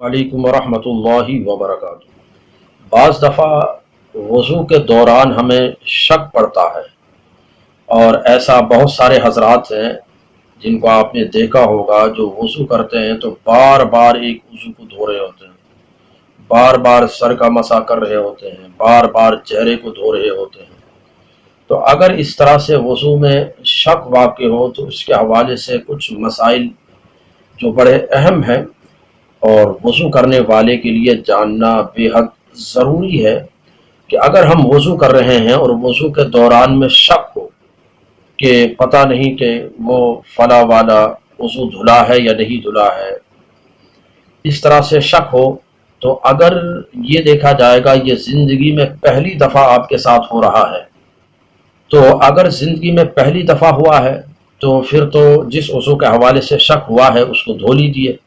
वालेकुम वरहमतुल्लाहि वबरकातुहू। बाज़ दफ़ा वज़ू के दौरान हमें शक पड़ता है, और ऐसा बहुत सारे हज़रात हैं जिनको आपने देखा होगा जो वज़ू करते हैं तो बार बार एक वज़ू को धो रहे होते हैं, बार बार सर का मसा कर रहे होते हैं, बार बार चेहरे को धो रहे होते हैं। तो अगर इस तरह से वज़ू में शक वाक़ हो तो इसके हवाले से कुछ मसाइल जो बड़े अहम हैं और वज़ू करने वाले के लिए जानना बेहद ज़रूरी है कि अगर हम वज़ू कर रहे हैं और वज़ू के दौरान में शक हो कि पता नहीं कि वो फला वाला वज़ू धुला है या नहीं धुला है, इस तरह से शक हो, तो अगर ये देखा जाएगा ये ज़िंदगी में पहली दफ़ा आपके साथ हो रहा है, तो अगर ज़िंदगी में पहली दफ़ा हुआ है तो फिर तो जिस वज़ू के हवाले से शक हुआ है उसको धो लीजिए।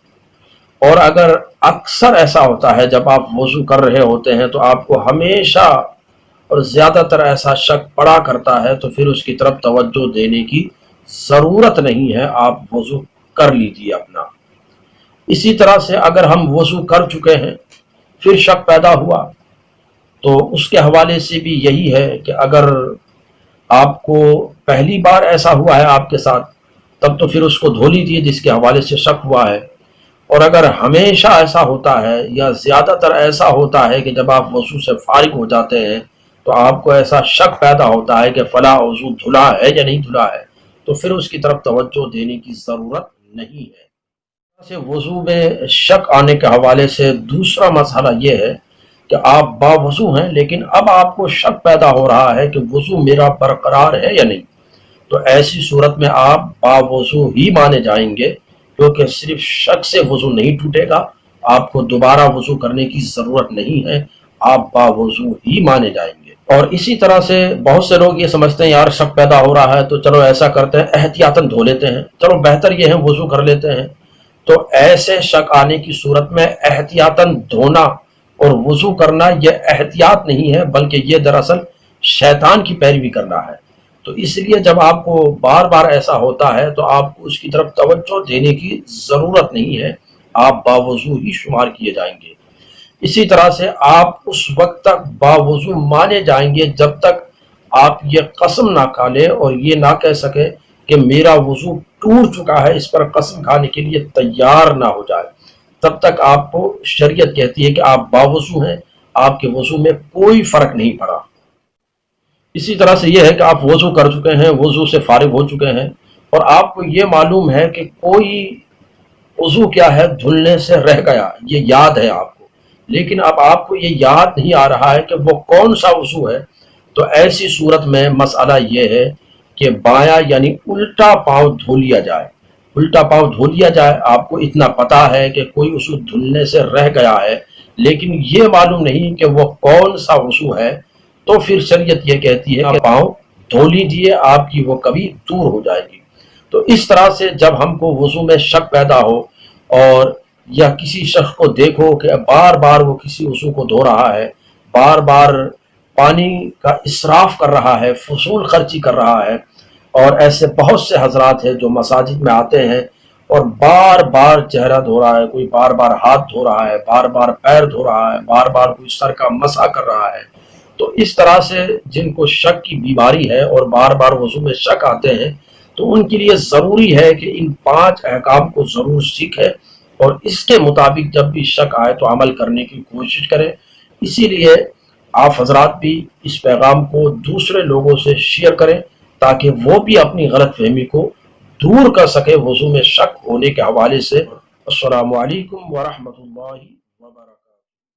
और अगर अक्सर ऐसा होता है जब आप वज़ू कर रहे होते हैं तो आपको हमेशा और ज़्यादातर ऐसा शक पड़ा करता है, तो फिर उसकी तरफ तवज्जो देने की ज़रूरत नहीं है, आप वज़ू कर लीजिए अपना। इसी तरह से अगर हम वज़ू कर चुके हैं फिर शक पैदा हुआ तो उसके हवाले से भी यही है कि अगर आपको पहली बार ऐसा हुआ है आपके साथ, तब तो फिर उसको धो लीजिए जिसके हवाले से शक हुआ है। और अगर हमेशा ऐसा होता है या ज़्यादातर ऐसा होता है कि जब आप वज़ू से फारिग हो जाते हैं तो आपको ऐसा शक पैदा होता है कि फ़ला वज़ू धुला है या नहीं धुला है, तो फिर उसकी तरफ तवज्जो देने की ज़रूरत नहीं है। से वज़ू में शक आने के हवाले से दूसरा मसला ये है कि आप बावज़ू हैं लेकिन अब आपको शक पैदा हो रहा है कि वज़ू मेरा बरकरार है या नहीं, तो ऐसी सूरत में आप बावज़ू ही माने जाएंगे, क्योंकि सिर्फ शक से वज़ू नहीं टूटेगा, आपको दोबारा वज़ू करने की ज़रूरत नहीं है, आप बावज़ू ही माने जाएंगे। और इसी तरह से बहुत से लोग ये समझते हैं यार शक पैदा हो रहा है तो चलो ऐसा करते हैं एहतियातन धो लेते हैं, चलो बेहतर ये है वज़ू कर लेते हैं। तो ऐसे शक आने की सूरत में एहतियातन धोना और वज़ू करना यह एहतियात नहीं है, बल्कि ये दरअसल शैतान की पैरवी करना है। तो इसलिए जब आपको बार बार ऐसा होता है तो आपको उसकी तरफ तवज्जो देने की ज़रूरत नहीं है, आप बावज़ू ही शुमार किए जाएंगे। इसी तरह से आप उस वक्त तक बावज़ू माने जाएंगे जब तक आप ये कसम ना खा लें और ये ना कह सके कि मेरा वज़ू टूट चुका है, इस पर कसम खाने के लिए तैयार ना हो जाए, तब तक आपको शरीयत कहती है कि आप बावज़ू हैं, आपके वज़ू में कोई फ़र्क नहीं पड़ा। इसी तरह से यह है कि आप वज़ू कर चुके हैं, वज़ू से फारिग हो चुके हैं और आपको ये मालूम है कि कोई वज़ू क्या है धुलने से रह गया, ये याद है आपको, लेकिन अब आपको ये याद नहीं आ रहा है कि वो कौन सा वज़ू है। तो ऐसी सूरत में मसला ये है कि बायां यानी उल्टा पाँव धो लिया जाए, उल्टा पाँव धो लिया जाए। आपको इतना पता है कि कोई वज़ू धुलने से रह गया है, लेकिन ये मालूम नहीं कि वो कौन सा वज़ू है, तो फिर शरीयत ये कहती है कि पाँव धो लीजिए, आपकी वो कभी दूर हो जाएगी। तो इस तरह से जब हमको वज़ू में शक पैदा हो और या किसी शख्स को देखो कि बार बार वो किसी वज़ू को धो रहा है, बार बार पानी का इसराफ कर रहा है, फजूल खर्ची कर रहा है, और ऐसे बहुत से हजरात हैं जो मसाजिद में आते हैं और बार बार चेहरा धो रहा है, कोई बार बार हाथ धो रहा है, बार बार पैर धो रहा है, बार बार कोई सर का मसा कर रहा है। तो इस तरह से जिनको शक की बीमारी है और बार बार वज़ू में शक आते हैं, तो उनके लिए ज़रूरी है कि इन 5 अहकाम को ज़रूर सीखें और इसके मुताबिक जब भी शक आए तो अमल करने की कोशिश करें। इसीलिए आप हजरात भी इस पैगाम को दूसरे लोगों से शेयर करें ताकि वो भी अपनी गलत फहमी को दूर कर सके वज़ू में शक होने के हवाले से। अस्सलामु अलैकुम व रहमतुल्लाहि